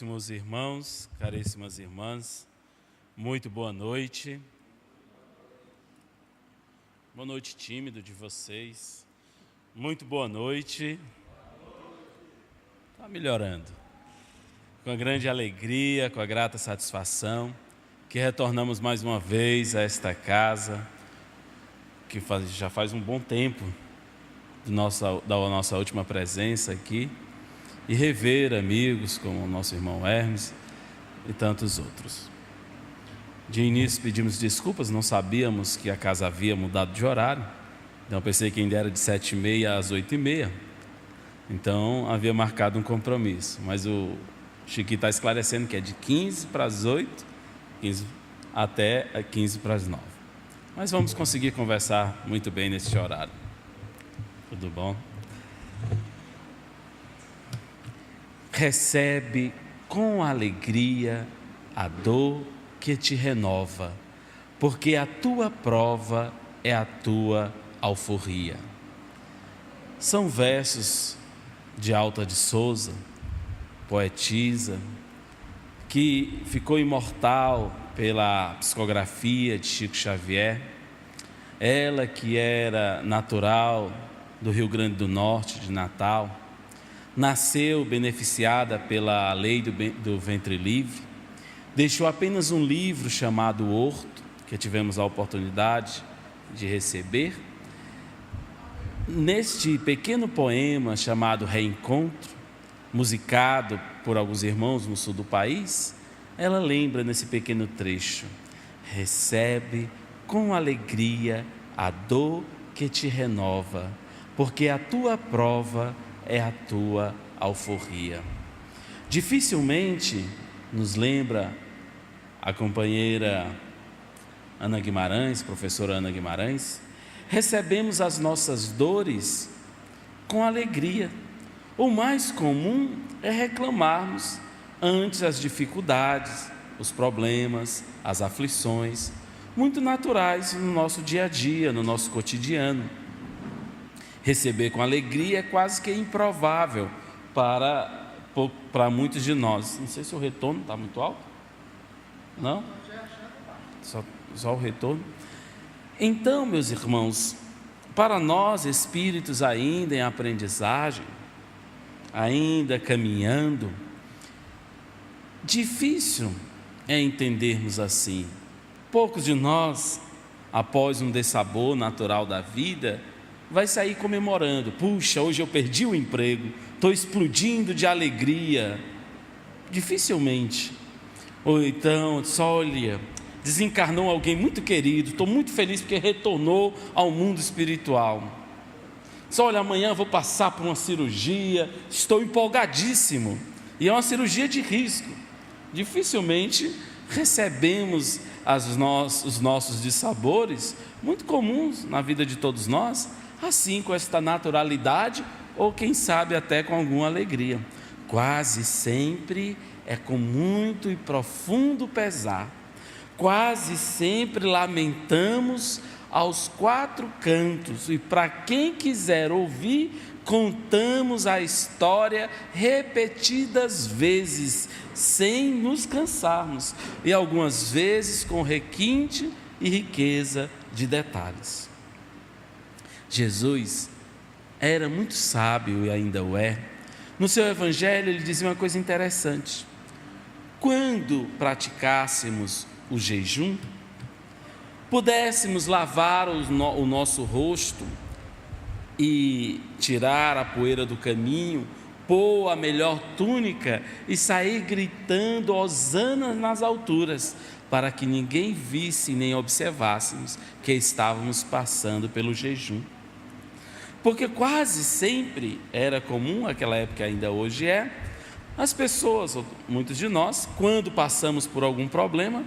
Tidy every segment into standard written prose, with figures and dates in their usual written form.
Caríssimos irmãos, caríssimas irmãs, muito boa noite. Boa noite, tímido de vocês. Muito boa noite. Está melhorando. Com a grande alegria, com a grata satisfação, que retornamos mais uma vez a esta casa, que já faz um bom tempo da nossa última presença aqui, e rever amigos como o nosso irmão Hermes e tantos outros. De início pedimos desculpas, não sabíamos que a casa havia mudado de horário, então pensei que ainda era de 7h30 às 8h30, então havia marcado um compromisso, mas o Chiquinho está esclarecendo que é de 15 para as 8, 15 até 15 para as 9. Mas vamos conseguir conversar muito bem neste horário. Tudo bom? Recebe com alegria a dor que te renova, porque a tua prova é a tua alforria. São versos de Alta de Souza, poetisa, que ficou imortal pela psicografia de Chico Xavier. Ela que era natural do Rio Grande do Norte, de Natal, nasceu beneficiada pela lei do ventre livre, deixou apenas um livro chamado Horto, que tivemos a oportunidade de receber. Neste pequeno poema chamado Reencontro, musicado por alguns irmãos no sul do país, ela lembra nesse pequeno trecho: recebe com alegria a dor que te renova, porque a tua prova é a tua alforria. Dificilmente, nos lembra a companheira Ana Guimarães, professora Ana Guimarães, recebemos as nossas dores com alegria. O mais comum é reclamarmos ante as dificuldades, os problemas, as aflições, muito naturais no nosso dia a dia, no nosso cotidiano. Receber com alegria é quase que improvável para muitos de nós. Não sei se o retorno está muito alto. Não? Só o retorno. Então, meus irmãos, para nós, espíritos ainda em aprendizagem, ainda caminhando, difícil é entendermos assim. Poucos de nós, após um dessabor natural da vida, vai sair comemorando: puxa, hoje eu perdi o emprego, estou explodindo de alegria. Dificilmente. Ou então, olha, desencarnou alguém muito querido, estou muito feliz porque retornou ao mundo espiritual. Olha, amanhã eu vou passar por uma cirurgia, estou empolgadíssimo, e é uma cirurgia de risco. Dificilmente recebemos os nossos dissabores, muito comuns na vida de todos nós, assim, com esta naturalidade, ou quem sabe até com alguma alegria. Quase sempre é com muito e profundo pesar. Quase sempre lamentamos aos quatro cantos, e para quem quiser ouvir, contamos a história repetidas vezes, sem nos cansarmos, e algumas vezes com requinte e riqueza de detalhes. Jesus era muito sábio e ainda o é. No seu evangelho ele dizia uma coisa interessante: quando praticássemos o jejum, pudéssemos lavar o nosso rosto e tirar a poeira do caminho, pôr a melhor túnica e sair gritando hosanas nas alturas, para que ninguém visse nem observássemos que estávamos passando pelo jejum. Porque quase sempre era comum, naquela época ainda hoje é, as pessoas, muitos de nós, quando passamos por algum problema,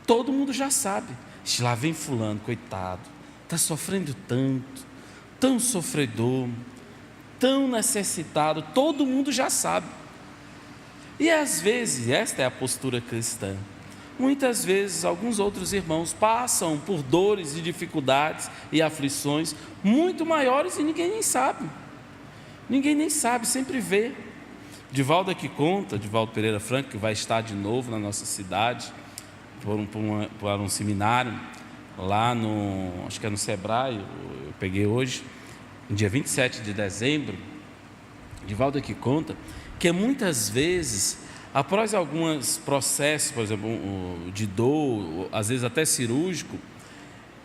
todo mundo já sabe: lá vem fulano, coitado, está sofrendo tanto, tão sofredor, tão necessitado, todo mundo já sabe. E às vezes, esta é a postura cristã, muitas vezes alguns outros irmãos passam por dores e dificuldades e aflições muito maiores e ninguém nem sabe, sempre vê. Divaldo aqui conta, Divaldo Pereira Franco, que vai estar de novo na nossa cidade, por um seminário, lá acho que é no Sebrae, eu peguei hoje, no dia 27 de dezembro. Divaldo aqui conta que muitas vezes, após alguns processos, por exemplo, de dor, às vezes até cirúrgico,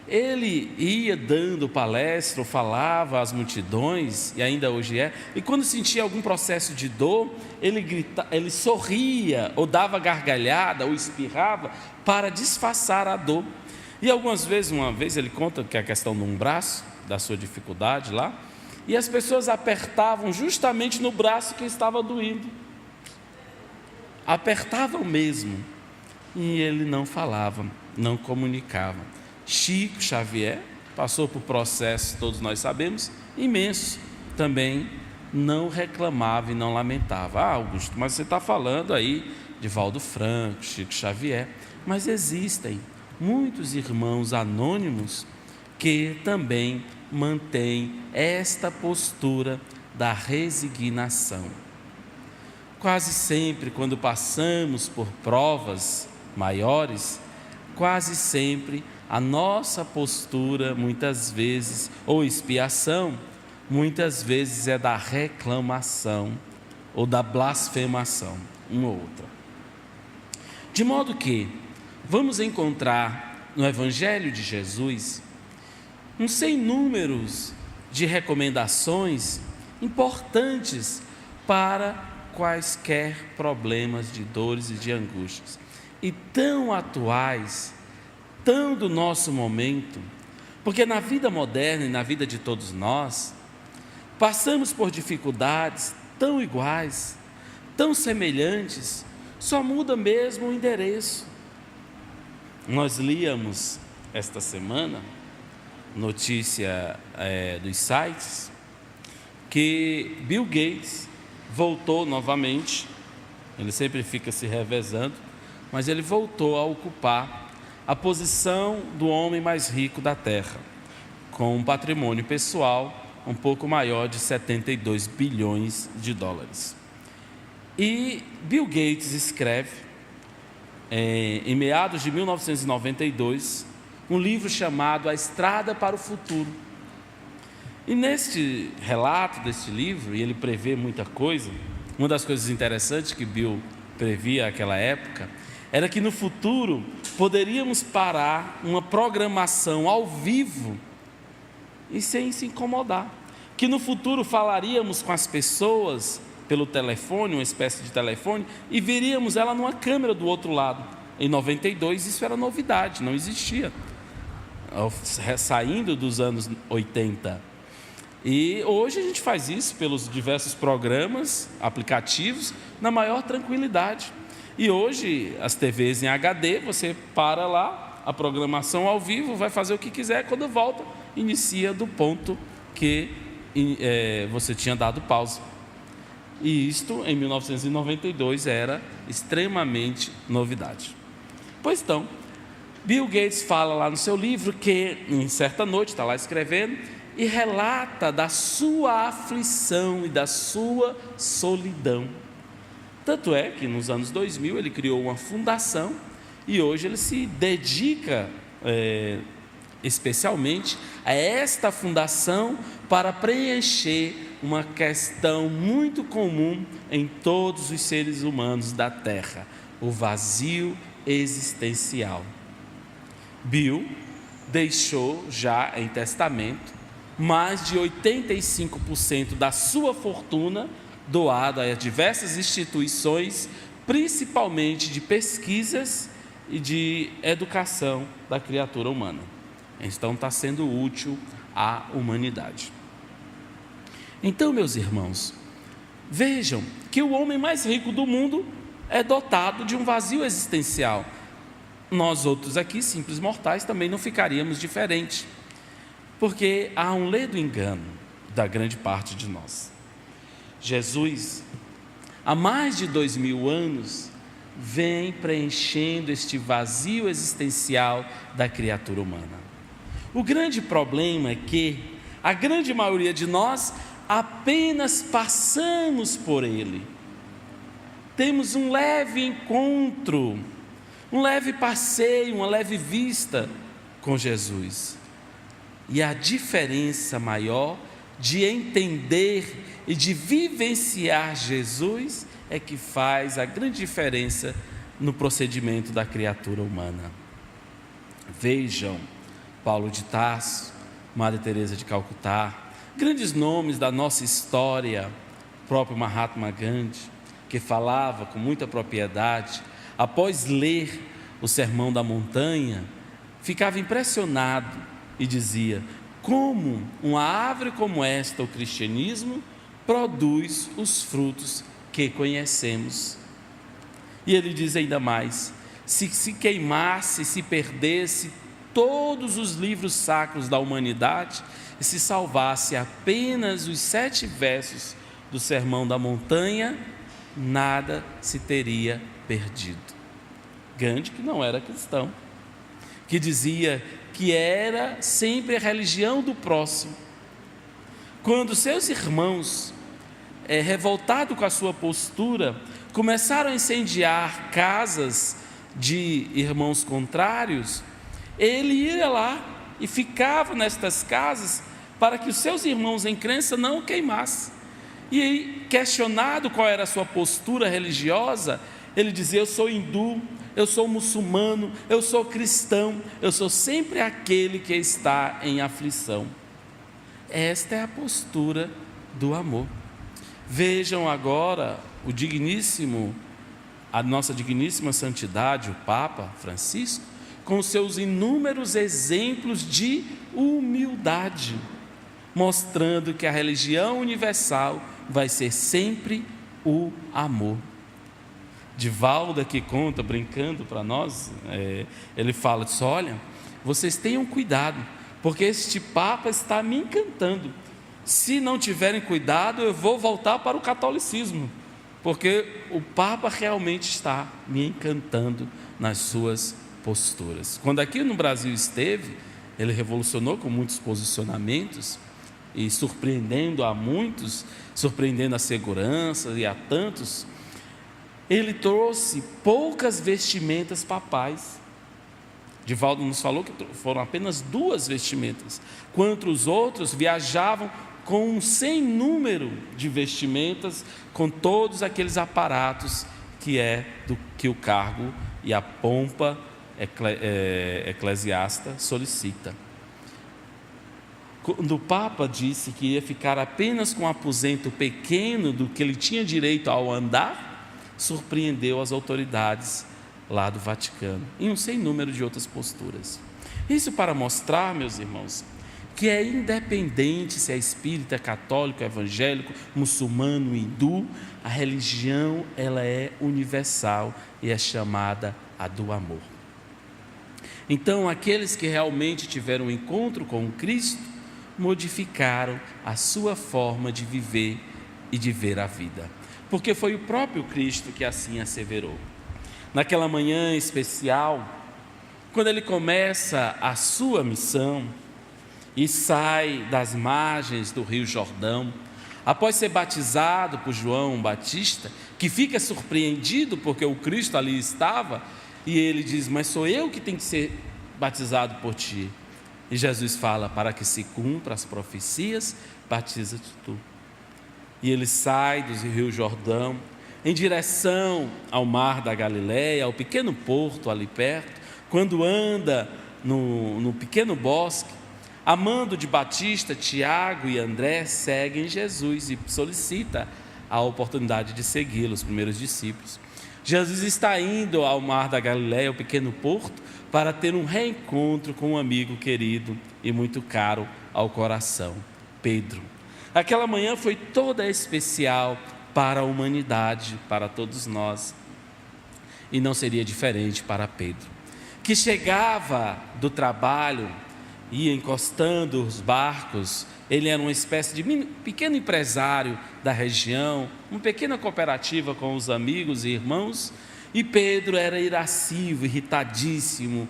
ele ia dando palestra, ou falava às multidões, e ainda hoje e quando sentia algum processo de dor, ele sorria, ou dava gargalhada, ou espirrava, para disfarçar a dor. E algumas vezes, uma vez ele conta que a questão de um braço, da sua dificuldade lá, e as pessoas apertavam justamente no braço que estava doendo, apertavam mesmo, e ele não falava, não comunicava. Chico Xavier passou por processos, todos nós sabemos, imensos, também não reclamava e não lamentava. Augusto, mas você está falando aí de Valdo Franco, Chico Xavier, mas existem muitos irmãos anônimos que também mantêm esta postura da resignação. Quase sempre, quando passamos por provas maiores, quase sempre a nossa postura, muitas vezes, ou expiação, muitas vezes é da reclamação ou da blasfemação, uma ou outra. De modo que vamos encontrar no Evangelho de Jesus um sem números de recomendações importantes para quaisquer problemas de dores e de angústias, e tão atuais, tão do nosso momento, porque na vida moderna e na vida de todos nós, passamos por dificuldades tão iguais, tão semelhantes, só muda mesmo o endereço. Nós líamos esta semana, notícia dos sites, que Bill Gates voltou novamente, ele sempre fica se revezando, mas ele voltou a ocupar a posição do homem mais rico da Terra, com um patrimônio pessoal um pouco maior de 72 bilhões de dólares. E Bill Gates escreve, em meados de 1992, um livro chamado A Estrada para o Futuro. E neste relato deste livro, e ele prevê muita coisa, uma das coisas interessantes que Bill previa naquela época, era que no futuro poderíamos parar uma programação ao vivo e sem se incomodar. Que no futuro falaríamos com as pessoas pelo telefone, uma espécie de telefone, e veríamos ela numa câmera do outro lado. Em 92 isso era novidade, não existia, saindo dos anos 80. E hoje a gente faz isso pelos diversos programas, aplicativos, na maior tranquilidade. E hoje as TVs em HD, você para lá, a programação ao vivo, vai fazer o que quiser, quando volta, inicia do ponto que você tinha dado pausa. E isto em 1992 era extremamente novidade. Pois então, Bill Gates fala lá no seu livro que em certa noite, está lá escrevendo, e relata da sua aflição e da sua solidão. Tanto é que nos anos 2000 ele criou uma fundação e hoje ele se dedica especialmente a esta fundação para preencher uma questão muito comum em todos os seres humanos da Terra: o vazio existencial. Bill deixou já em testamento mais de 85% da sua fortuna doada a diversas instituições, principalmente de pesquisas e de educação da criatura humana. Então está sendo útil à humanidade. Então, meus irmãos, vejam que o homem mais rico do mundo é dotado de um vazio existencial. Nós outros aqui, simples mortais, também não ficaríamos diferentes, porque há um ledo engano da grande parte de nós. Jesus, há mais de 2000 anos, vem preenchendo este vazio existencial da criatura humana. O grande problema é que a grande maioria de nós apenas passamos por ele, temos um leve encontro, um leve passeio, uma leve vista com Jesus. E a diferença maior de entender e de vivenciar Jesus é que faz a grande diferença no procedimento da criatura humana. Vejam, Paulo de Tarso, Madre Teresa de Calcutá, grandes nomes da nossa história, o próprio Mahatma Gandhi, que falava com muita propriedade, após ler o Sermão da Montanha, ficava impressionado e dizia: como uma árvore como esta, o cristianismo, produz os frutos que conhecemos. E ele diz ainda mais: se queimasse, se perdesse todos os livros sacros da humanidade e se salvasse apenas os 7 versos do Sermão da Montanha, nada se teria perdido. Gandhi, que não era cristão, que dizia que era sempre a religião do próximo. Quando seus irmãos, revoltados com a sua postura, começaram a incendiar casas de irmãos contrários, ele ia lá e ficava nestas casas para que os seus irmãos em crença não o queimassem. E aí, questionado qual era a sua postura religiosa, ele dizia: eu sou hindu, eu sou muçulmano, eu sou cristão, eu sou sempre aquele que está em aflição. Esta é a postura do amor. Vejam agora a nossa digníssima santidade, o Papa Francisco, com seus inúmeros exemplos de humildade, mostrando que a religião universal vai ser sempre o amor. Divaldo que conta, brincando para nós, ele fala disso: olha, vocês tenham cuidado, porque este Papa está me encantando. Se não tiverem cuidado, eu vou voltar para o catolicismo, porque o Papa realmente está me encantando nas suas posturas. Quando aqui no Brasil esteve, ele revolucionou com muitos posicionamentos e surpreendendo a muitos, surpreendendo a segurança e a tantos. Ele trouxe poucas vestimentas papais. Divaldo nos falou que foram apenas 2 vestimentas, quanto os outros viajavam com um sem número de vestimentas, com todos aqueles aparatos que o cargo e a pompa eclesiástica solicita. Quando o Papa disse que ia ficar apenas com um aposento pequeno do que ele tinha direito ao andar, surpreendeu as autoridades lá do Vaticano, em um sem número de outras posturas. Isso para mostrar, meus irmãos, que é independente se é espírita, católico, evangélico, muçulmano, hindu, a religião ela é universal e é chamada a do amor. Então, aqueles que realmente tiveram um encontro com Cristo, modificaram a sua forma de viver e de ver a vida, porque foi o próprio Cristo que assim asseverou. Naquela manhã especial, quando ele começa a sua missão e sai das margens do Rio Jordão, após ser batizado por João Batista, que fica surpreendido porque o Cristo ali estava, e ele diz: mas sou eu que tenho que ser batizado por ti. E Jesus fala: para que se cumpra as profecias, batiza-te tu. E ele sai do Rio Jordão em direção ao mar da Galileia, ao pequeno porto ali perto. Quando anda no pequeno bosque, amando de Batista, Tiago e André seguem Jesus e solicita a oportunidade de segui-lo, os primeiros discípulos. Jesus está indo ao mar da Galileia, ao pequeno porto, para ter um reencontro com um amigo querido e muito caro ao coração, Pedro. Aquela manhã foi toda especial para a humanidade, para todos nós, e não seria diferente para Pedro, que chegava do trabalho, ia encostando os barcos. Ele era uma espécie de pequeno empresário da região, uma pequena cooperativa com os amigos e irmãos, e Pedro era irascível, irritadíssimo,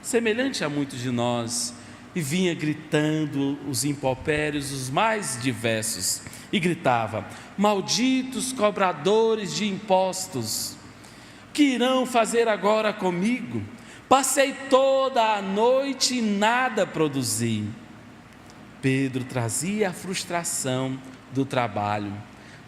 semelhante a muitos de nós, e vinha gritando os impropérios os mais diversos, e gritava: malditos cobradores de impostos, que irão fazer agora comigo? Passei toda a noite e nada produzi. Pedro trazia a frustração do trabalho.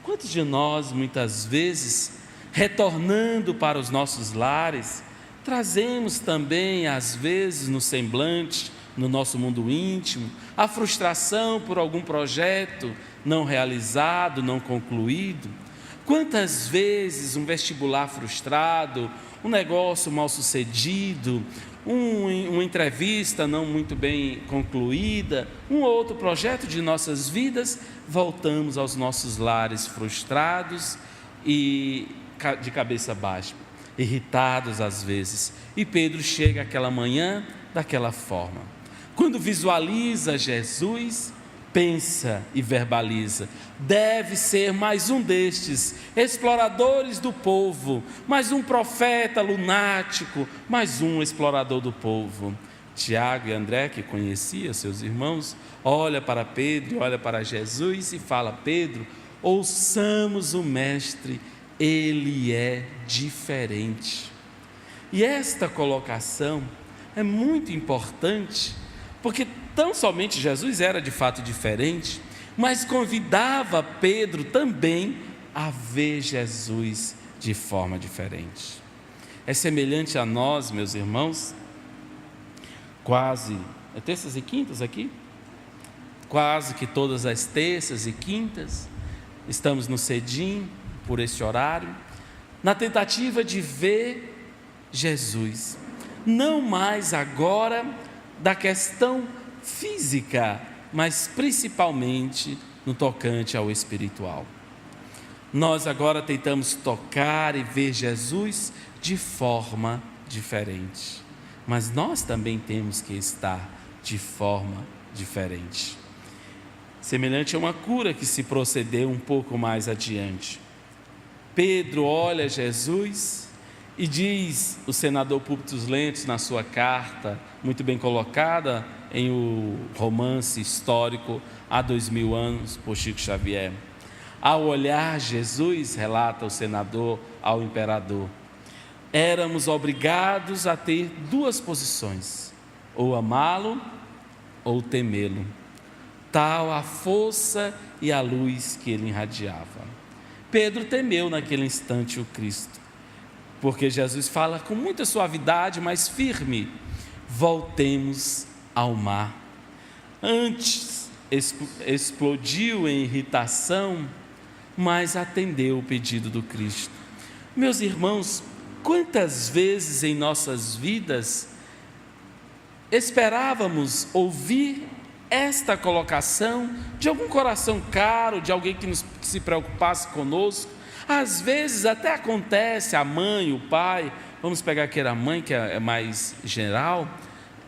Quantos de nós, muitas vezes, retornando para os nossos lares, trazemos também, às vezes, no semblante, no nosso mundo íntimo, a frustração por algum projeto não realizado, não concluído? Quantas vezes um vestibular frustrado, um negócio mal sucedido, uma entrevista não muito bem concluída, um outro projeto de nossas vidas, voltamos aos nossos lares frustrados e de cabeça baixa, irritados às vezes. E Pedro chega aquela manhã daquela forma. Quando visualiza Jesus, pensa e verbaliza: deve ser mais um destes exploradores do povo, mais um profeta lunático, mais um explorador do povo. Tiago e André, que conhecia seus irmãos, olha para Pedro, olha para Jesus e fala: Pedro, ouçamos o mestre, ele é diferente. E esta colocação é muito importante, porque tão somente Jesus era de fato diferente, mas convidava Pedro também a ver Jesus de forma diferente. É semelhante a nós, meus irmãos, é terças e quintas aqui? Quase que todas as terças e quintas, estamos no cedim, por esse horário, na tentativa de ver Jesus, não mais agora da questão física, mas principalmente no tocante ao espiritual. Nós agora tentamos tocar e ver Jesus de forma diferente, mas nós também temos que estar de forma diferente. Semelhante a uma cura que se procedeu um pouco mais adiante. Pedro olha Jesus e diz, o senador Púlpitos Lentos, na sua carta, muito bem colocada em o romance histórico há 2000 anos, por Chico Xavier: ao olhar Jesus, relata o senador ao imperador, éramos obrigados a ter duas posições, ou amá-lo ou temê-lo, tal a força e a luz que ele irradiava. Pedro temeu naquele instante o Cristo, porque Jesus fala com muita suavidade, mas firme: voltemos ao mar. Antes explodiu em irritação, mas atendeu o pedido do Cristo. Meus irmãos, quantas vezes em nossas vidas esperávamos ouvir esta colocação de algum coração caro, de alguém que se preocupasse conosco? Às vezes até acontece, a mãe, o pai, vamos pegar aqui a mãe, que é mais geral.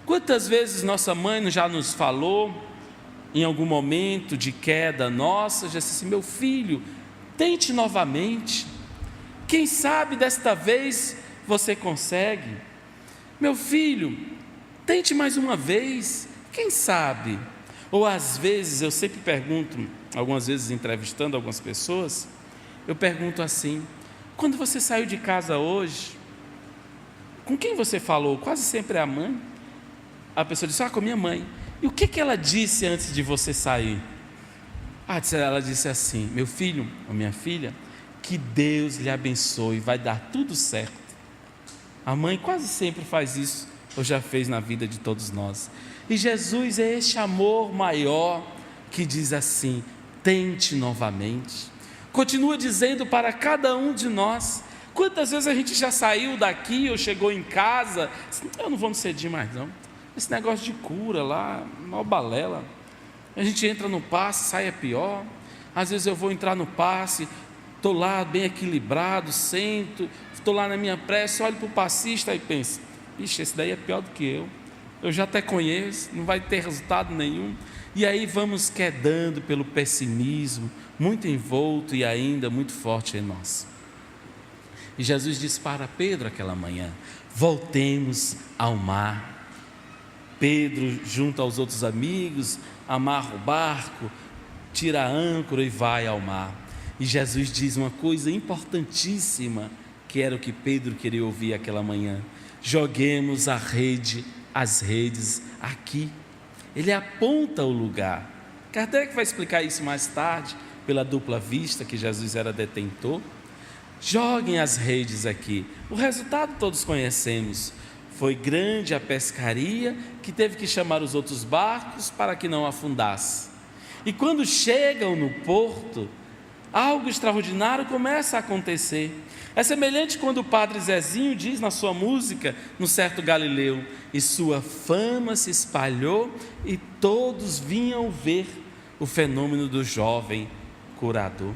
Quantas vezes nossa mãe já nos falou, em algum momento de queda nossa, já disse assim: meu filho, tente novamente, quem sabe desta vez você consegue. Meu filho, tente mais uma vez, quem sabe? Ou às vezes, eu sempre pergunto, algumas vezes entrevistando algumas pessoas, eu pergunto assim: quando você saiu de casa hoje, com quem você falou? Quase sempre é a mãe. A pessoa diz: com a minha mãe. E o que ela disse antes de você sair? Ela disse assim: meu filho ou minha filha, que Deus lhe abençoe, vai dar tudo certo. A mãe quase sempre faz isso, ou já fez na vida de todos nós. E Jesus é este amor maior que diz assim: tente novamente. Continua dizendo para cada um de nós. Quantas vezes a gente já saiu daqui ou chegou em casa, eu não vou me cedir mais não, esse negócio de cura lá, mal balela. A gente entra no passe, sai é pior. Às vezes eu vou entrar no passe, estou lá bem equilibrado, sento, estou lá na minha prece, olho para o passista e penso: ixi, esse daí é pior do que eu já até conheço, não vai ter resultado nenhum. E aí vamos quedando pelo pessimismo, muito envolto e ainda muito forte em nós. E Jesus disse para Pedro aquela manhã: voltemos ao mar. Pedro, junto aos outros amigos, amarra o barco, tira a âncora e vai ao mar. E Jesus diz uma coisa importantíssima, que era o que Pedro queria ouvir aquela manhã: joguemos as redes aqui. Ele aponta o lugar. Kardec vai explicar isso mais tarde, pela dupla vista que Jesus era detentor. Joguem as redes aqui. O resultado todos conhecemos. Foi grande a pescaria, que teve que chamar os outros barcos para que não afundasse. E quando chegam no porto, algo extraordinário começa a acontecer. É semelhante quando o padre Zezinho diz na sua música, no certo Galileu: e sua fama se espalhou e todos vinham ver o fenômeno do jovem curador.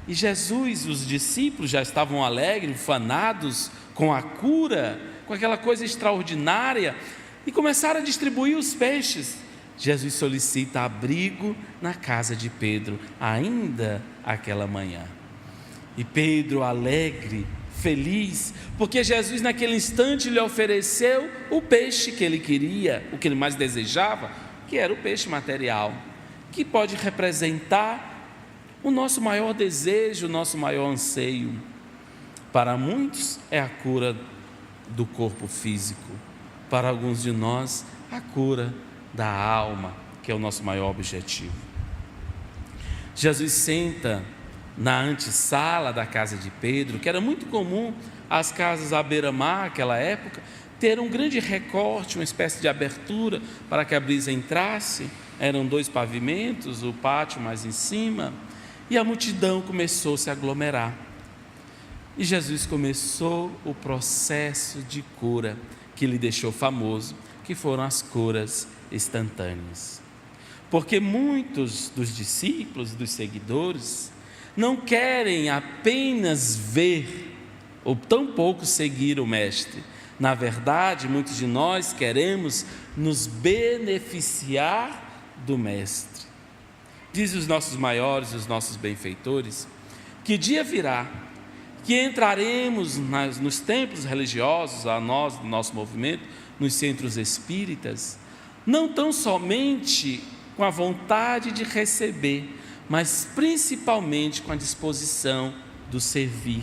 E Jesus e os discípulos já estavam alegres, ufanados com a cura, com aquela coisa extraordinária, e começaram a distribuir os peixes. Jesus solicita abrigo na casa de Pedro, ainda aquela manhã. E Pedro, alegre, feliz, porque Jesus naquele instante lhe ofereceu o peixe que ele queria, o que ele mais desejava, que era o peixe material, que pode representar o nosso maior desejo, o nosso maior anseio. Para muitos é a cura do corpo físico, para alguns de nós a cura da alma, que é o nosso maior objetivo. Jesus senta na antessala da casa de Pedro, que era muito comum as casas à beira-mar naquela época ter um grande recorte, uma espécie de abertura para que a brisa entrasse. Eram 2 pavimentos, o pátio mais em cima, e a multidão começou a se aglomerar. E Jesus começou o processo de cura que lhe deixou famoso, que foram as curas instantâneas. Porque muitos dos discípulos, dos seguidores, não querem apenas ver ou tampouco seguir o Mestre. Na verdade, muitos de nós queremos nos beneficiar do Mestre. Dizem os nossos maiores, os nossos benfeitores, que dia virá que entraremos nos templos religiosos, a nós, do nosso movimento, nos centros espíritas, não tão somente com a vontade de receber, mas principalmente com a disposição do servir,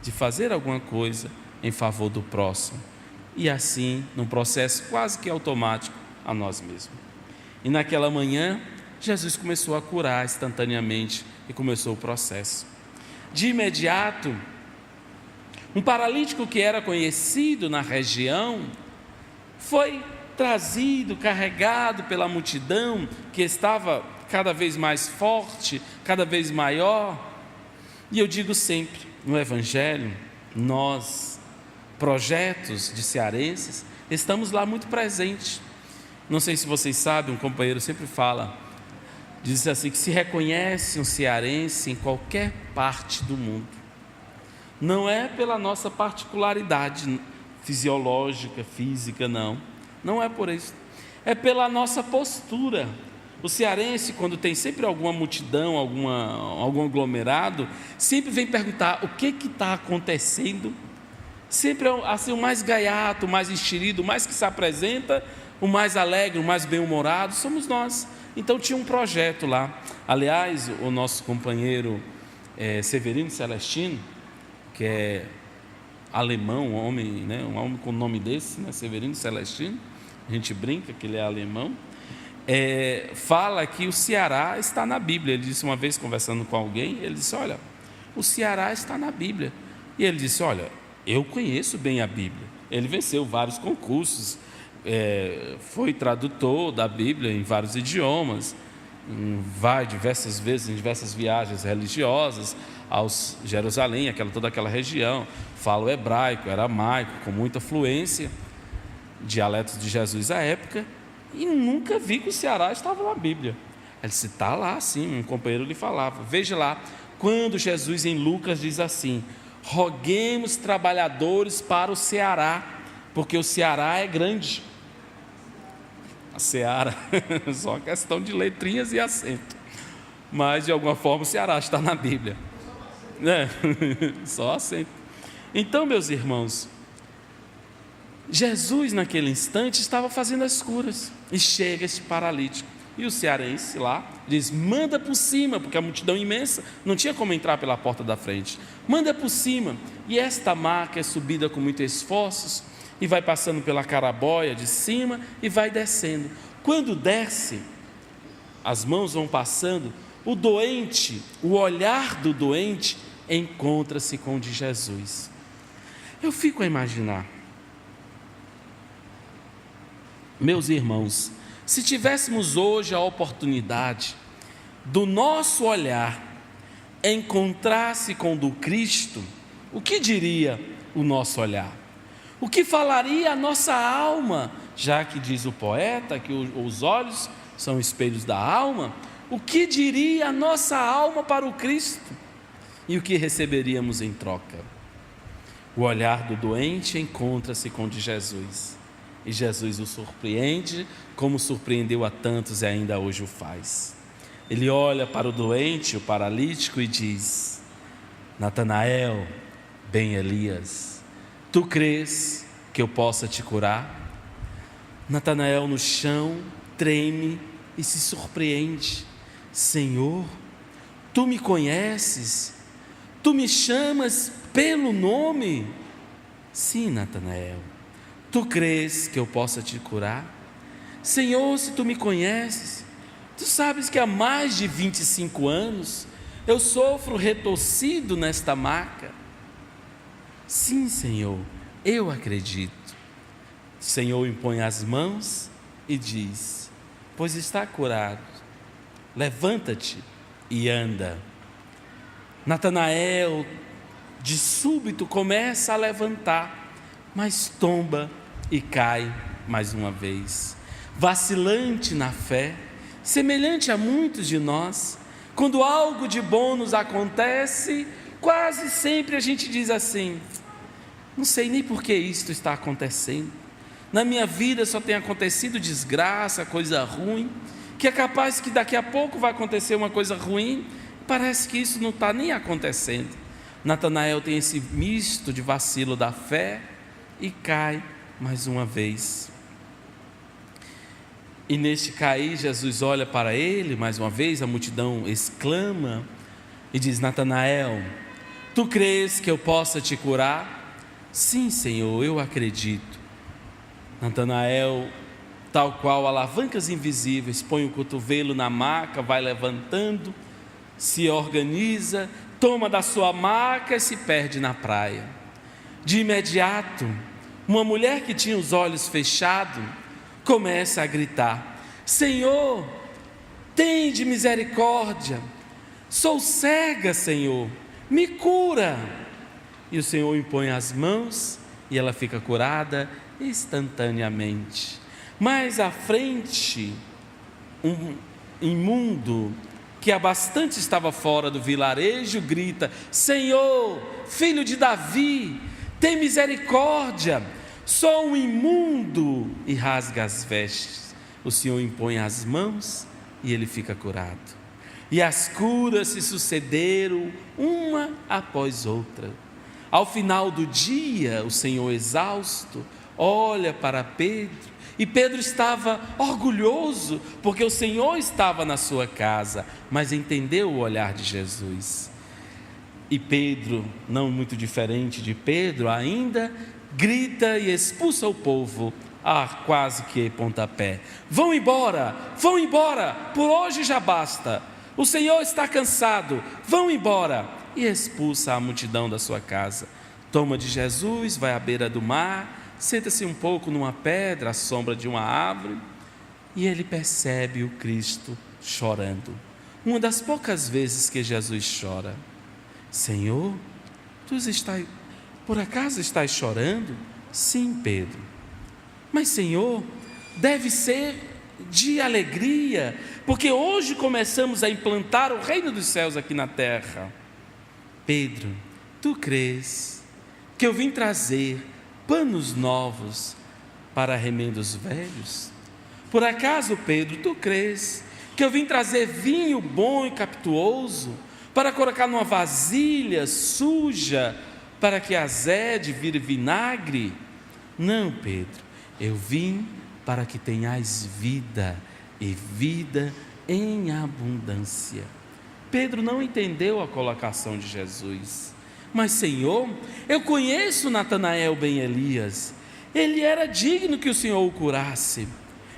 de fazer alguma coisa em favor do próximo, e assim, num processo quase que automático, a nós mesmos. E naquela manhã, Jesus começou a curar instantaneamente e começou o processo. De imediato, um paralítico que era conhecido na região foi trazido, carregado pela multidão que estava cada vez mais forte, cada vez maior. E eu digo sempre, no Evangelho, nós, projetos de cearenses, estamos lá muito presentes. Não sei se vocês sabem, um companheiro sempre fala, diz assim, que se reconhece um cearense em qualquer parte do mundo. Não é pela nossa particularidade fisiológica, física, não é por isso, é pela nossa postura. O cearense, quando tem sempre alguma multidão, algum aglomerado, sempre vem perguntar o que está acontecendo. Sempre assim, o mais gaiato, o mais enxerido, o mais que se apresenta, o mais alegre, o mais bem-humorado, somos nós. Então tinha um projeto lá. Aliás, o nosso companheiro Severino Celestino, que é alemão, um homem com nome desse, Severino Celestino, a gente brinca que ele é alemão, fala que o Ceará está na Bíblia. Ele disse uma vez, conversando com alguém, ele disse, olha, o Ceará está na Bíblia. E ele disse, olha, eu conheço bem a Bíblia. Ele venceu vários concursos, foi tradutor da Bíblia em vários idiomas, vai diversas vezes em diversas viagens religiosas aos Jerusalém, toda aquela região, fala o hebraico, aramaico, com muita fluência, dialetos de Jesus à época, e nunca vi que o Ceará estava na Bíblia. Ele disse, está lá sim, um companheiro lhe falava, veja lá, quando Jesus em Lucas diz assim, roguemos trabalhadores para o Ceará, porque o Ceará é grande. A Ceará, só uma questão de letrinhas e acento, mas de alguma forma o Ceará está na Bíblia, só acento. Então, meus irmãos, Jesus, naquele instante, estava fazendo as curas, e chega este paralítico, e o cearense lá diz: manda por cima, porque a multidão imensa, não tinha como entrar pela porta da frente, manda por cima, e esta maca é subida com muitos esforços, e vai passando pela carabóia de cima, e vai descendo. Quando desce, as mãos vão passando, o doente, o olhar do doente, encontra-se com o de Jesus. Eu fico a imaginar, meus irmãos, se tivéssemos hoje a oportunidade do nosso olhar encontrar-se com o do Cristo, o que diria o nosso olhar? O que falaria a nossa alma? Já que diz o poeta que os olhos são espelhos da alma, o que diria a nossa alma para o Cristo? E o que receberíamos em troca? O olhar do doente encontra-se com o de Jesus, e Jesus o surpreende, como surpreendeu a tantos e ainda hoje o faz. Ele olha para o doente, o paralítico, e diz: Natanael, ben Elias, tu crês que eu possa te curar? Natanael no chão treme e se surpreende: Senhor, tu me conheces? Tu me chamas pelo nome? Sim, Natanael. Tu crês que eu possa te curar? Senhor, se tu me conheces, tu sabes que há mais de 25 anos eu sofro retorcido nesta maca. Sim, Senhor, eu acredito. O Senhor impõe as mãos e diz: pois está curado, levanta-te e anda. Natanael, de súbito, começa a levantar, mas tomba e cai mais uma vez, vacilante na fé, semelhante a muitos de nós. Quando algo de bom nos acontece, quase sempre a gente diz assim: não sei nem por que isto está acontecendo, na minha vida só tem acontecido desgraça, coisa ruim, que é capaz que daqui a pouco vai acontecer uma coisa ruim, parece que isso não está nem acontecendo. Natanael tem esse misto de vacilo da fé e cai mais uma vez. E neste cair, Jesus olha para ele mais uma vez, a multidão exclama e diz: Natanael, tu crês que eu possa te curar? Sim, Senhor, eu acredito. Natanael, tal qual alavancas invisíveis, põe o cotovelo na maca, vai levantando, se organiza, toma da sua maca e se perde na praia. De imediato, uma mulher que tinha os olhos fechados começa a gritar: Senhor, tende misericórdia, sou cega, Senhor, me cura. E o Senhor impõe as mãos e ela fica curada instantaneamente. Mais à frente, um imundo que há bastante estava fora do vilarejo grita: Senhor, filho de Davi, tem misericórdia, sou um imundo, e rasga as vestes. O Senhor impõe as mãos e ele fica curado. E as curas se sucederam uma após outra. Ao final do dia, o Senhor, exausto, olha para Pedro, e Pedro estava orgulhoso, porque o Senhor estava na sua casa, mas entendeu o olhar de Jesus. E Pedro, não muito diferente de Pedro ainda, grita e expulsa o povo, quase que pontapé: vão embora, por hoje já basta, o Senhor está cansado, vão embora. E expulsa a multidão da sua casa. Toma de Jesus, vai à beira do mar, senta-se um pouco numa pedra, à sombra de uma árvore, e ele percebe o Cristo chorando. Uma das poucas vezes que Jesus chora. Senhor, por acaso estás chorando? Sim, Pedro. Mas, Senhor, deve ser de alegria, porque hoje começamos a implantar o reino dos céus aqui na terra. Pedro, tu crês que eu vim trazer panos novos para remendos velhos? Por acaso, Pedro, tu crês que eu vim trazer vinho bom e captuoso para colocar numa vasilha suja, para que azede vire vinagre? Não, Pedro, eu vim para que tenhais vida e vida em abundância. Pedro não entendeu a colocação de Jesus. Mas, Senhor, eu conheço Natanael ben Elias. Ele era digno que o Senhor o curasse.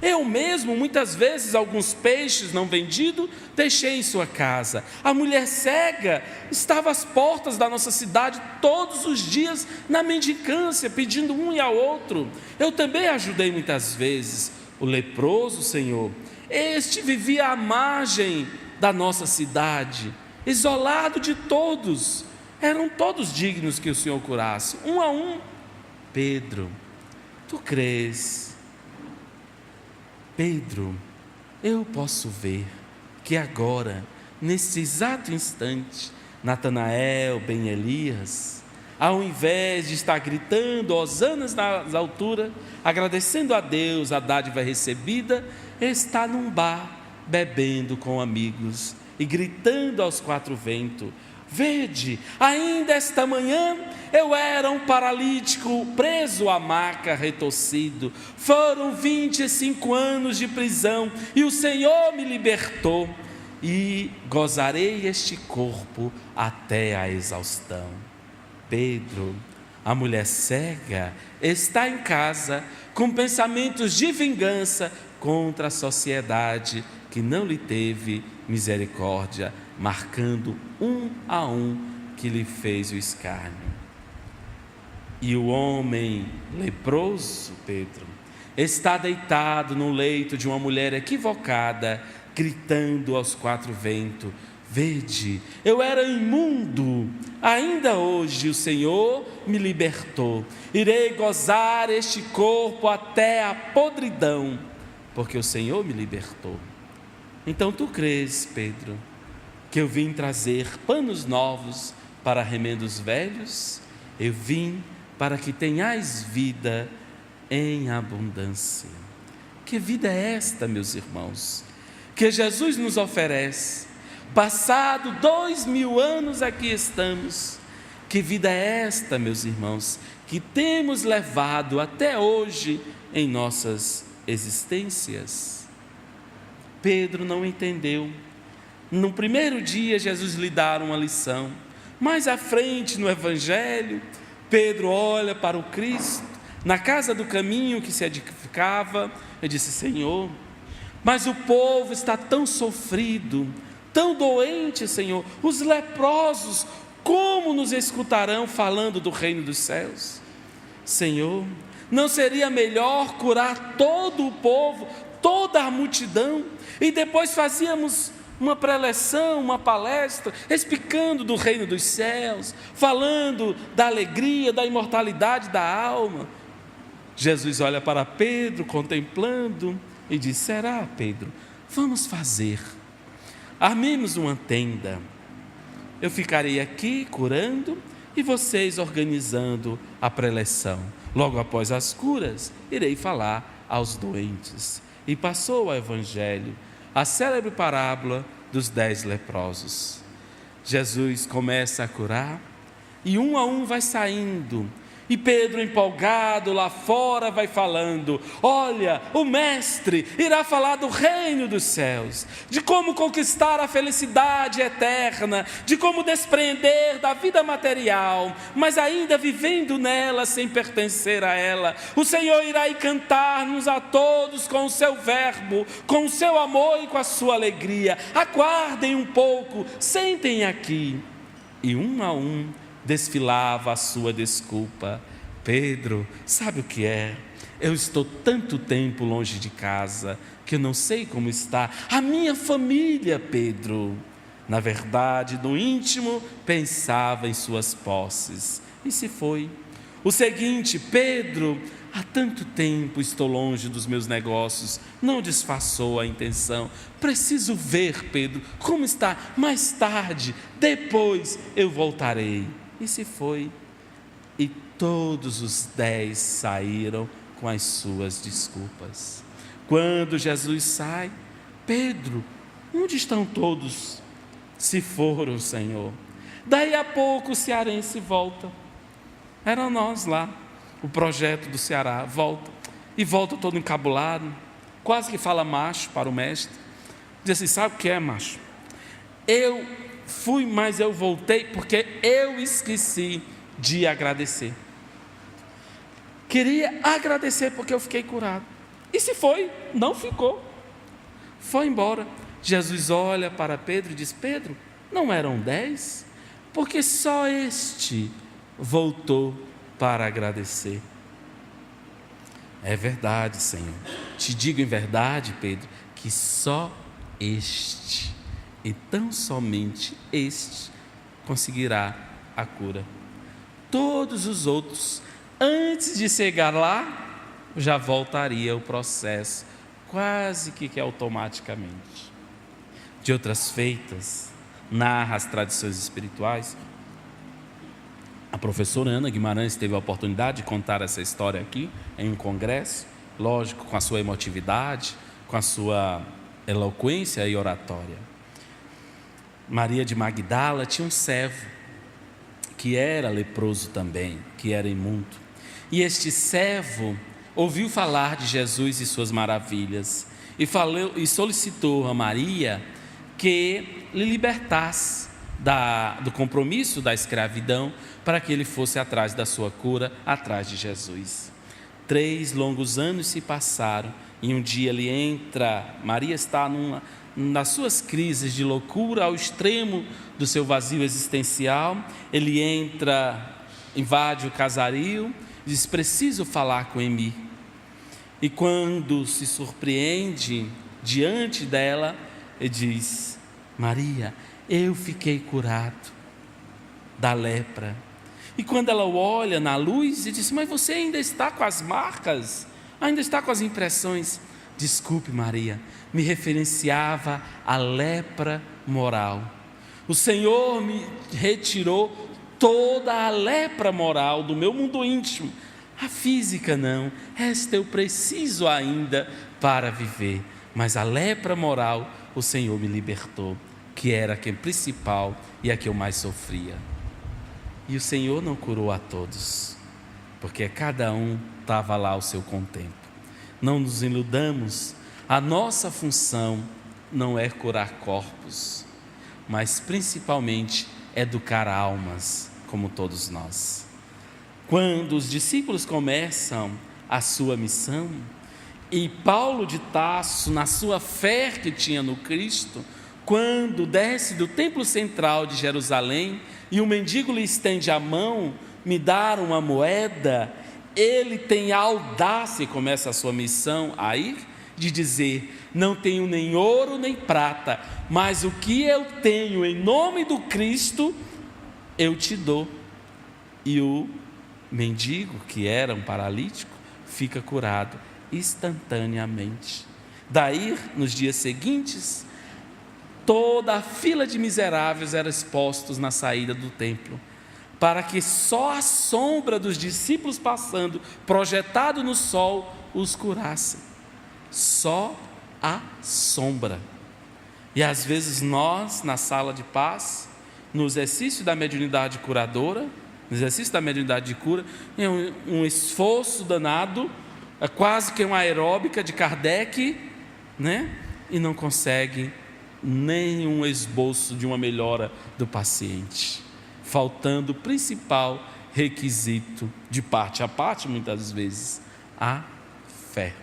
Eu mesmo, muitas vezes, alguns peixes não vendidos, deixei em sua casa. A mulher cega estava às portas da nossa cidade todos os dias na mendicância, pedindo um e ao outro. Eu também ajudei muitas vezes. O leproso, Senhor, este vivia à margem da nossa cidade, isolado de todos. Eram todos dignos que o Senhor curasse, um a um. Pedro, tu crês? Pedro, eu posso ver que agora, nesse exato instante, Natanael ben Elias, ao invés de estar gritando hosanas nas alturas, agradecendo a Deus a dádiva recebida, está num bar, bebendo com amigos e gritando aos quatro ventos: vede, ainda esta manhã eu era um paralítico preso à maca, retorcido. Foram 25 anos de prisão e o Senhor me libertou, e gozarei este corpo até a exaustão. Pedro, a mulher cega, está em casa com pensamentos de vingança contra a sociedade que não lhe teve misericórdia, marcando um a um que lhe fez o escárnio. E o homem leproso, Pedro, está deitado no leito de uma mulher equivocada, gritando aos quatro ventos: vede, eu era imundo, ainda hoje o Senhor me libertou. Irei gozar este corpo até a podridão, porque o Senhor me libertou. Então tu crês, Pedro, que eu vim trazer panos novos para remendos velhos? Eu vim para que tenhais vida em abundância. Que vida é esta, meus irmãos, que Jesus nos oferece? Passado 2000 anos aqui estamos. Que vida é esta, meus irmãos, que temos levado até hoje em nossas existências? Pedro não entendeu. No primeiro dia, Jesus lhe dá uma lição. Mais à frente, no Evangelho, Pedro olha para o Cristo, na casa do caminho que se edificava, e disse: Senhor, mas o povo está tão sofrido, tão doente, Senhor, os leprosos, como nos escutarão falando do reino dos céus? Senhor, não seria melhor curar todo o povo, toda a multidão, e depois fazíamos uma preleção, uma palestra, explicando do reino dos céus, falando da alegria, da imortalidade da alma? Jesus olha para Pedro, contemplando, e diz: será, Pedro? Vamos fazer. Armemos uma tenda. Eu ficarei aqui curando e vocês organizando a preleção. Logo após as curas, irei falar aos doentes. E passou o Evangelho, a célebre parábola dos 10 leprosos. Jesus começa a curar e um a um vai saindo. E Pedro, empolgado lá fora, vai falando: olha, o mestre irá falar do reino dos céus, de como conquistar a felicidade eterna, de como desprender da vida material, mas ainda vivendo nela sem pertencer a ela. O Senhor irá encantar-nos a todos com o seu verbo, com o seu amor e com a sua alegria. Aguardem um pouco, sentem aqui. E um a um desfilava a sua desculpa: Pedro, sabe o que é? Eu estou tanto tempo longe de casa que eu não sei como está a minha família, Pedro. Na verdade, no íntimo, pensava em suas posses e se foi. O seguinte: Pedro, há tanto tempo estou longe dos meus negócios, não disfarçou a intenção. Preciso ver, Pedro, como está. Mais tarde, depois eu voltarei. E se foi. E todos os 10 saíram com as suas desculpas. Quando Jesus sai: Pedro, onde estão todos? Se foram, Senhor. Daí a pouco o cearense volta: eram nós lá, o projeto do Ceará, volta. E volta todo encabulado, quase que fala macho para o mestre. Diz assim: sabe o que é, macho? Eu fui, mas eu voltei porque eu esqueci de agradecer. Queria agradecer porque eu fiquei curado. E se foi? Não ficou. Foi embora. Jesus olha para Pedro e diz: Pedro, não eram 10? Porque só este voltou para agradecer. É verdade, Senhor. Te digo em verdade, Pedro, que só este, e tão somente este, conseguirá a cura. Todos os outros, antes de chegar lá, já voltaria o processo, quase que automaticamente. De outras feitas, narra as tradições espirituais. A professora Ana Guimarães teve a oportunidade de contar essa história aqui em um congresso, lógico, com a sua emotividade, com a sua eloquência e oratória. Maria de Magdala tinha um servo que era leproso também, que era imundo. E este servo ouviu falar de Jesus e suas maravilhas e solicitou a Maria que lhe libertasse do compromisso da escravidão, para que ele fosse atrás da sua cura, atrás de Jesus. 3 longos anos se passaram e um dia ele entra. Maria está nas suas crises de loucura, ao extremo do seu vazio existencial. Ele entra, invade o casario, diz: preciso falar com Emi. E quando se surpreende diante dela, ele diz: Maria, eu fiquei curado da lepra. E quando ela olha na luz e diz: mas você ainda está com as marcas, ainda está com as impressões. Desculpe, Maria, me referenciava à lepra moral. O Senhor me retirou toda a lepra moral do meu mundo íntimo. A física não, esta eu preciso ainda para viver, mas a lepra moral o Senhor me libertou, que era a que principal e a que eu mais sofria. E o Senhor não curou a todos, porque cada um estava lá ao seu contento. Não nos iludamos, a nossa função não é curar corpos, mas principalmente educar almas, como todos nós. Quando os discípulos começam a sua missão, e Paulo de Tarso, na sua fé que tinha no Cristo, quando desce do templo central de Jerusalém e o mendigo lhe estende a mão, me dar uma moeda, ele tem a audácia, e começa a sua missão a ir, de dizer: não tenho nem ouro nem prata, mas o que eu tenho em nome do Cristo, eu te dou. E o mendigo, que era um paralítico, fica curado instantaneamente. Daí, nos dias seguintes, toda a fila de miseráveis era expostos na saída do templo, para que só a sombra dos discípulos passando, projetado no sol, os curasse. Só a sombra. E às vezes nós, na sala de paz, no exercício da mediunidade curadora, no exercício da mediunidade de cura, é um esforço danado, é quase que uma aeróbica de Kardec, né? E não consegue nenhum esboço de uma melhora do paciente, faltando o principal requisito de parte a parte, muitas vezes, a fé.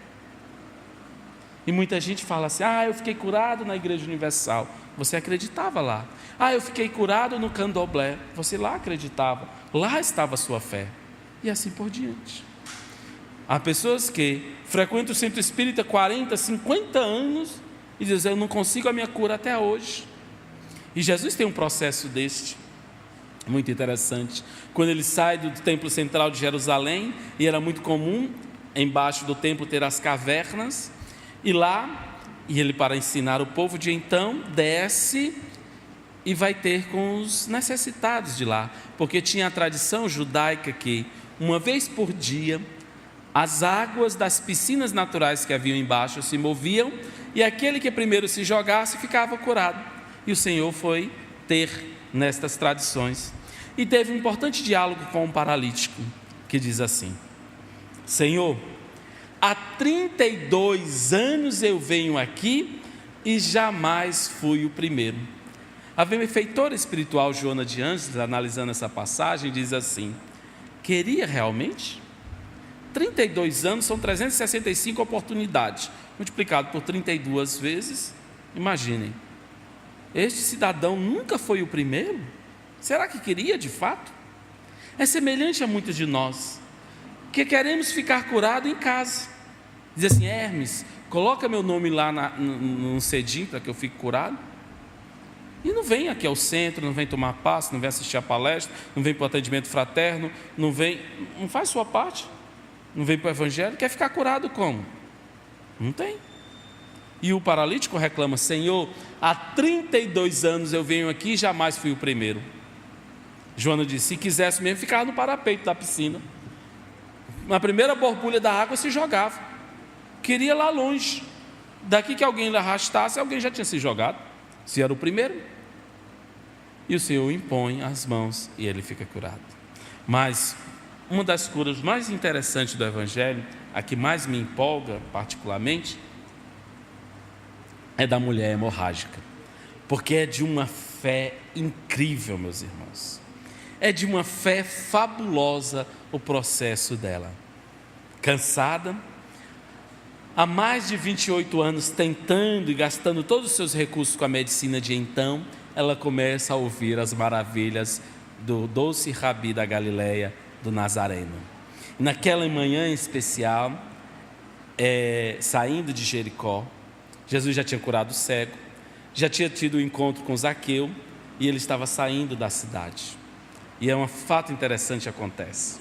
E muita gente fala assim: eu fiquei curado na Igreja Universal. Você acreditava lá. Eu fiquei curado no Candomblé. Você lá acreditava. Lá estava a sua fé. E assim por diante. Há pessoas que frequentam o centro espírita 40, 50 anos e dizem: eu não consigo a minha cura até hoje. E Jesus tem um processo deste, muito interessante. Quando ele sai do templo central de Jerusalém, e era muito comum embaixo do templo ter as cavernas, e lá, e ele, para ensinar o povo de então, desce e vai ter com os necessitados de lá, porque tinha a tradição judaica que, uma vez por dia, as águas das piscinas naturais que haviam embaixo se moviam, e aquele que primeiro se jogasse ficava curado. E o Senhor foi ter nestas tradições, e teve um importante diálogo com um paralítico, que diz assim: Senhor, há 32 anos eu venho aqui e jamais fui o primeiro. A benfeitora espiritual Joana de Ângeles, analisando essa passagem, diz assim: queria realmente? 32 anos são 365 oportunidades, multiplicado por 32 vezes, imaginem. Este cidadão nunca foi o primeiro? Será que queria de fato? É semelhante a muitos de nós, que queremos ficar curado em casa. Diz assim: Hermes, coloca meu nome lá no cedinho para que eu fique curado. E não vem aqui ao centro, não vem tomar passe, não vem assistir a palestra, não vem para o atendimento fraterno, não faz sua parte, não vem para o evangelho, quer ficar curado como? Não tem. E o paralítico reclama: Senhor, há 32 anos eu venho aqui e jamais fui o primeiro. Joana disse: se quisesse mesmo, ficava no parapeito da piscina. Na primeira borbulha da água se jogava. Queria lá longe. Daqui que alguém lhe arrastasse, alguém já tinha se jogado, se era o primeiro. E o Senhor impõe as mãos e ele fica curado. Mas uma das curas mais interessantes do Evangelho, a que mais me empolga particularmente, é da mulher hemorrágica, porque é de uma fé incrível, meus irmãos. É de uma fé fabulosa o processo dela. Cansada, há mais de 28 anos tentando e gastando todos os seus recursos com a medicina de então, ela começa a ouvir as maravilhas do doce Rabi da Galileia, do Nazareno. Naquela manhã especial, saindo de Jericó, Jesus já tinha curado o cego, já tinha tido um encontro com Zaqueu e ele estava saindo da cidade. E um fato interessante acontece.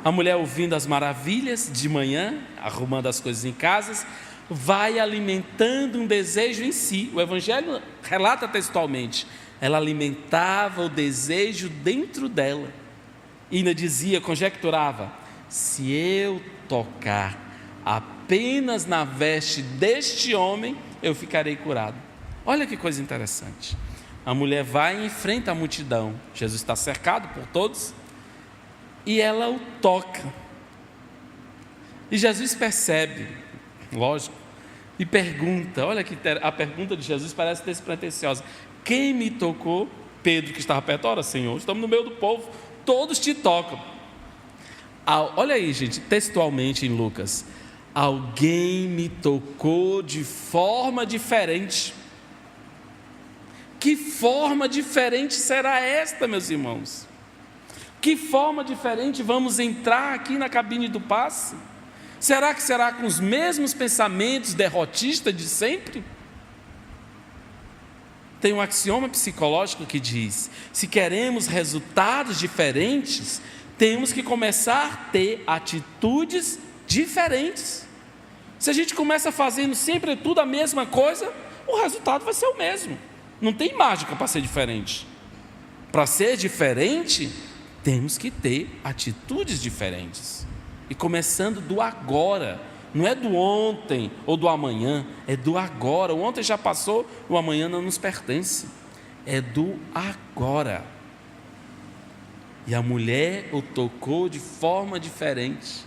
A mulher, ouvindo as maravilhas de manhã, arrumando as coisas em casa, vai alimentando um desejo em si. O Evangelho relata textualmente: ela alimentava o desejo dentro dela. E ainda dizia, conjecturava: se eu tocar apenas na veste deste homem, eu ficarei curado. Olha que coisa interessante. A mulher vai e enfrenta a multidão. Jesus está cercado por todos e ela o toca. E Jesus percebe, lógico, e pergunta. Olha que a pergunta de Jesus parece despretensiosa: quem me tocou? Pedro, que estava perto: ora, Senhor, estamos no meio do povo, todos te tocam. Olha aí, gente, textualmente em Lucas: alguém me tocou de forma diferente. Que forma diferente será esta, meus irmãos? Que forma diferente vamos entrar aqui na cabine do passe? Será que será com os mesmos pensamentos derrotistas de sempre? Tem um axioma psicológico que diz: se queremos resultados diferentes, temos que começar a ter atitudes diferentes. Se a gente começa fazendo sempre tudo a mesma coisa, o resultado vai ser o mesmo. Não tem mágica para ser diferente. Para ser diferente, temos que ter atitudes diferentes. E começando do agora. Não é do ontem ou do amanhã, é do agora. O ontem já passou, o amanhã não nos pertence. É do agora. E a mulher o tocou de forma diferente.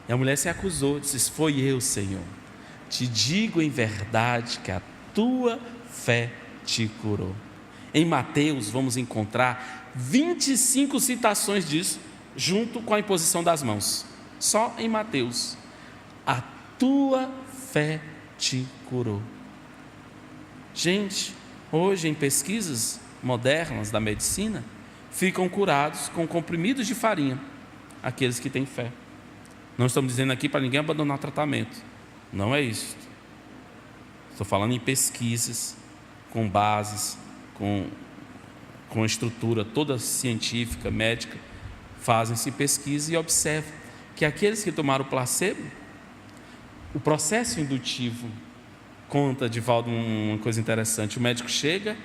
E a mulher se acusou, disse: foi eu, Senhor. Te digo em verdade que a tua fé te curou. Em Mateus vamos encontrar 25 citações disso, junto com a imposição das mãos. Só em Mateus. A tua fé te curou. Gente, hoje em pesquisas modernas da medicina, ficam curados com comprimidos de farinha aqueles que têm fé. Não estamos dizendo aqui para ninguém abandonar o tratamento. Não é isso. Estou falando em pesquisas, com bases, com estrutura toda científica, médica. Fazem-se pesquisas e observam que aqueles que tomaram placebo, o processo indutivo, conta Divaldo uma coisa interessante: o médico chega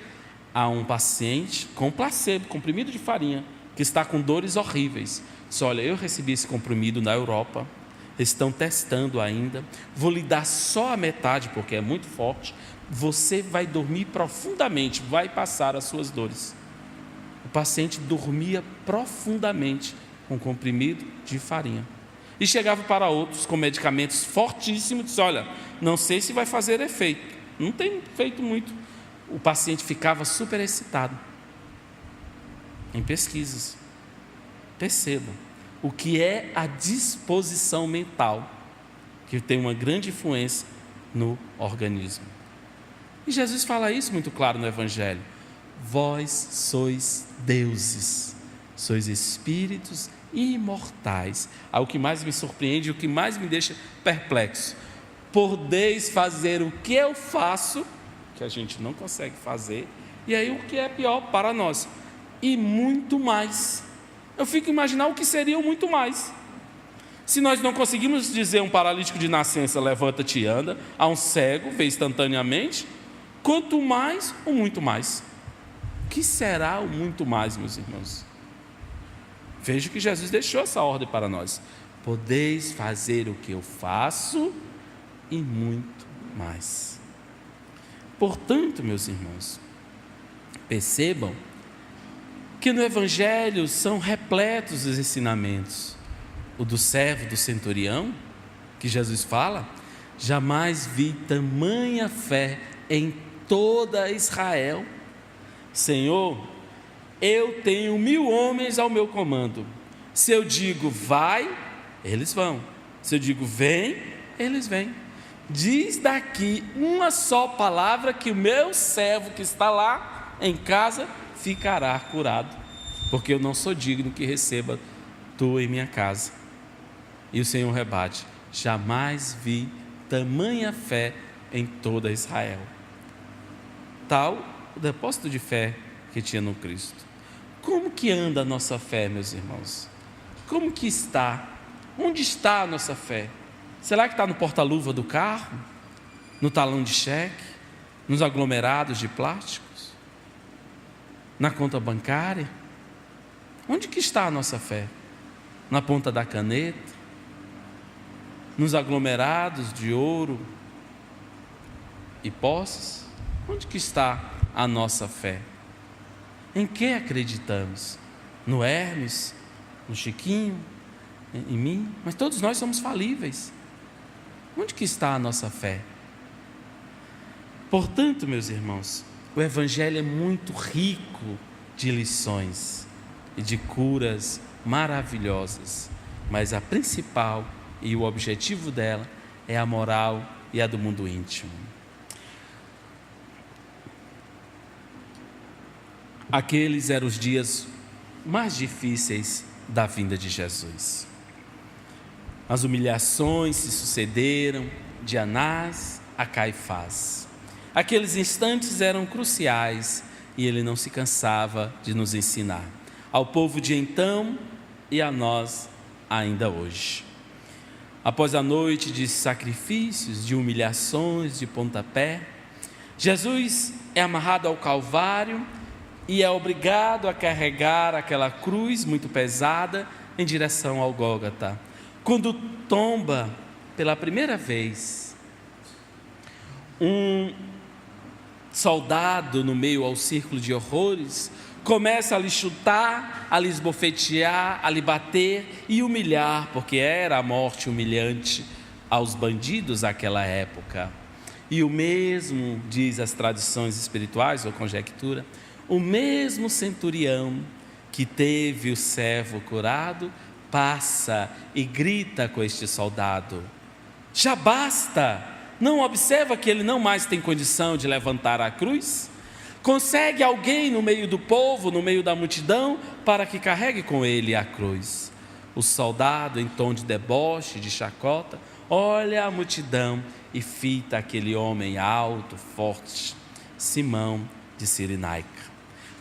a um paciente com placebo, comprimido de farinha, que está com dores horríveis. Diz: olha, eu recebi esse comprimido na Europa, estão testando ainda, vou lhe dar só a metade porque é muito forte, você vai dormir profundamente, vai passar as suas dores. O paciente dormia profundamente com comprimido de farinha. E chegava para outros com medicamentos fortíssimos e disse: olha, não sei se vai fazer efeito. Não tem feito muito. O paciente ficava super excitado. Em pesquisas. Percebam o que é a disposição mental, que tem uma grande influência no organismo. E Jesus fala isso muito claro no Evangelho: vós sois deuses, sois espíritos imortais. O que mais me surpreende, o que mais me deixa perplexo: podeis fazer o que eu faço, que a gente não consegue fazer, e aí o que é pior para nós, e muito mais. Eu fico imaginando o que seria o muito mais. Se nós não conseguimos dizer a um paralítico de nascença: levanta-te e anda, a um cego vê instantaneamente, quanto mais o muito mais. O que será o muito mais, meus irmãos? Veja que Jesus deixou essa ordem para nós: podeis fazer o que eu faço e muito mais. Portanto, meus irmãos, percebam que no Evangelho são repletos os ensinamentos. O do servo do centurião, que Jesus fala: jamais vi tamanha fé em toda Israel. Senhor, eu tenho 1000 homens ao meu comando. Se eu digo vai, eles vão. Se eu digo vem, eles vêm. Diz daqui uma só palavra que o meu servo que está lá em casa ficará curado, porque eu não sou digno que receba tu em minha casa. E o Senhor rebate: jamais vi tamanha fé em toda Israel. Tal o depósito de fé que tinha no Cristo. Como que anda a nossa fé, meus irmãos? Como que está? Onde está a nossa fé? Será que está no porta-luva do carro? No talão de cheque? Nos aglomerados de plásticos? Na conta bancária? Onde que está a nossa fé? Na ponta da caneta? Nos aglomerados de ouro e posses? Onde que está a nossa fé? Em que acreditamos? No Hermes? No Chiquinho? Em mim? Mas todos nós somos falíveis. Onde que está a nossa fé? Portanto, meus irmãos, o Evangelho é muito rico de lições e de curas maravilhosas, mas a principal e o objetivo dela é a moral e a do mundo íntimo. Aqueles eram os dias mais difíceis da vinda de Jesus. As humilhações se sucederam de Anás a Caifás. Aqueles instantes eram cruciais e ele não se cansava de nos ensinar, ao povo de então e a nós ainda hoje. Após a noite de sacrifícios, de humilhações, de pontapé, Jesus é amarrado ao Calvário e é obrigado a carregar aquela cruz muito pesada em direção ao Gólgota. Quando tomba pela primeira vez, um soldado no meio ao círculo de horrores começa a lhe chutar, a lhe esbofetear, a lhe bater e humilhar, porque era a morte humilhante aos bandidos daquela época. E o mesmo, diz as tradições espirituais ou conjectura, o mesmo centurião que teve o servo curado passa e grita com este soldado: já basta! Não observa que ele não mais tem condição de levantar a cruz? Consegue alguém no meio do povo, no meio da multidão, para que carregue com ele a cruz? O soldado, em tom de deboche, de chacota, olha a multidão e fita aquele homem alto, forte, Simão de Cirenaica,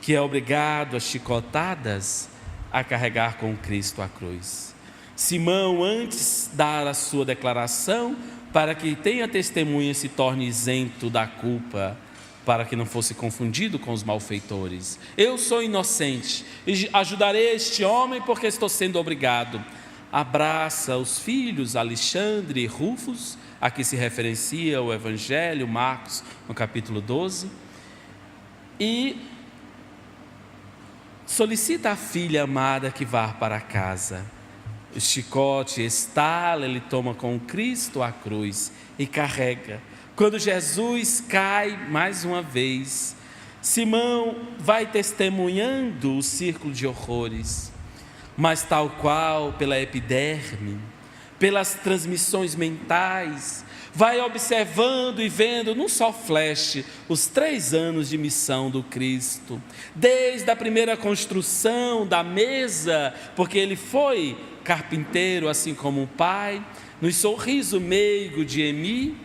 que é obrigado a chicotadas a carregar com Cristo a cruz. Simão, antes de dar a sua declaração, para que tenha testemunha e se torne isento da culpa, para que não fosse confundido com os malfeitores: eu sou inocente e ajudarei este homem porque estou sendo obrigado. Abraça os filhos Alexandre e Rufus, a que se referencia o Evangelho, Marcos, no capítulo 12, e solicita à filha amada que vá para casa. O chicote estala, ele toma com Cristo a cruz e carrega. Quando Jesus cai mais uma vez, Simão vai testemunhando o círculo de horrores, mas tal qual pela epiderme, pelas transmissões mentais, vai observando e vendo num só flash os 3 anos de missão do Cristo, desde a primeira construção da mesa, porque ele foi carpinteiro assim como o pai, no sorriso meigo de Emi,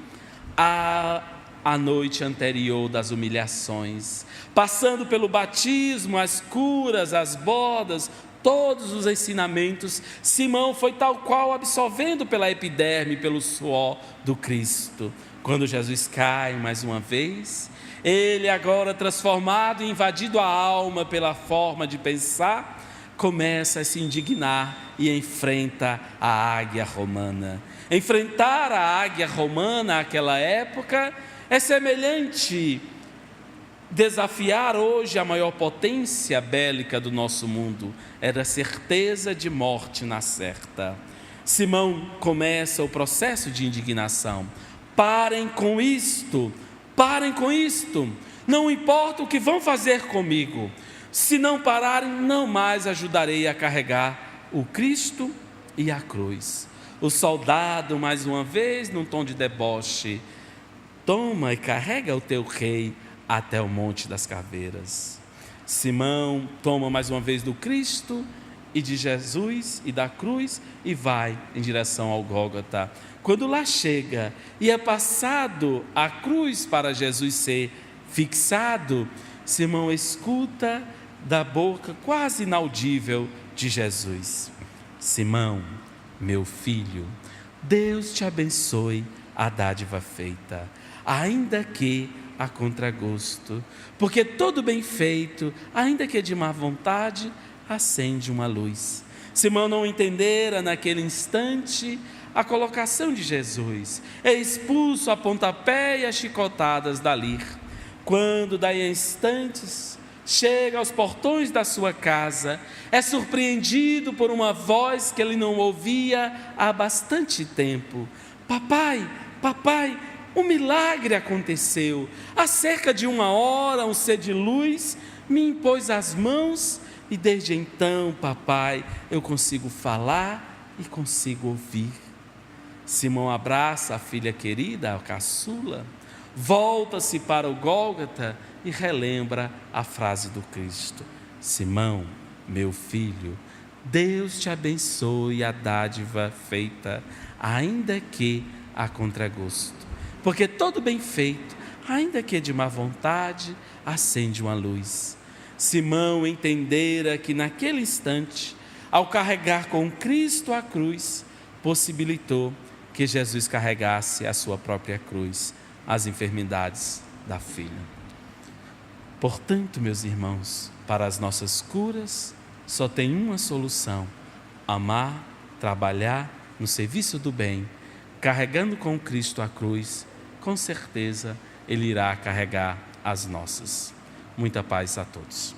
a noite anterior das humilhações, passando pelo batismo, as curas, as bodas, todos os ensinamentos, Simão foi tal qual absorvendo pela epiderme, pelo suor do Cristo. Quando Jesus cai mais uma vez, ele agora transformado e invadido a alma pela forma de pensar, começa a se indignar e enfrenta a águia romana. Enfrentar a águia romana naquela época é semelhante desafiar hoje a maior potência bélica do nosso mundo. Era a certeza de morte na certa. Simão começa o processo de indignação. Parem com isto, não importa o que vão fazer comigo, se não pararem, não mais ajudarei a carregar o Cristo e a cruz. O soldado, mais uma vez, num tom de deboche: toma e carrega o teu rei até o Monte das Caveiras. Simão toma mais uma vez do Cristo e de Jesus e da cruz e vai em direção ao Gólgota. Quando lá chega e é passado a cruz para Jesus ser fixado, Simão escuta da boca quase inaudível de Jesus: Simão, meu filho, Deus te abençoe a dádiva feita, ainda que a contragosto, porque todo bem feito, ainda que de má vontade, acende uma luz. Simão não entendera naquele instante a colocação de Jesus, é expulso a pontapé e a chicotadas dali. Quando daí a instantes chega aos portões da sua casa, é surpreendido por uma voz que ele não ouvia há bastante tempo: papai, papai, um milagre aconteceu. Há cerca de 1 hora, um ser de luz me impôs as mãos e desde então, papai, eu consigo falar e consigo ouvir. Simão abraça a filha querida, a caçula, volta-se para o Gólgota e relembra a frase do Cristo: Simão, meu filho, Deus te abençoe a dádiva feita, ainda que a contragosto. Porque todo bem feito, ainda que de má vontade, acende uma luz. Simão entendera que naquele instante, ao carregar com Cristo a cruz, possibilitou que Jesus carregasse a sua própria cruz, as enfermidades da filha. Portanto, meus irmãos, para as nossas curas, só tem uma solução: amar, trabalhar no serviço do bem, carregando com Cristo a cruz. Com certeza Ele irá carregar as nossas. Muita paz a todos.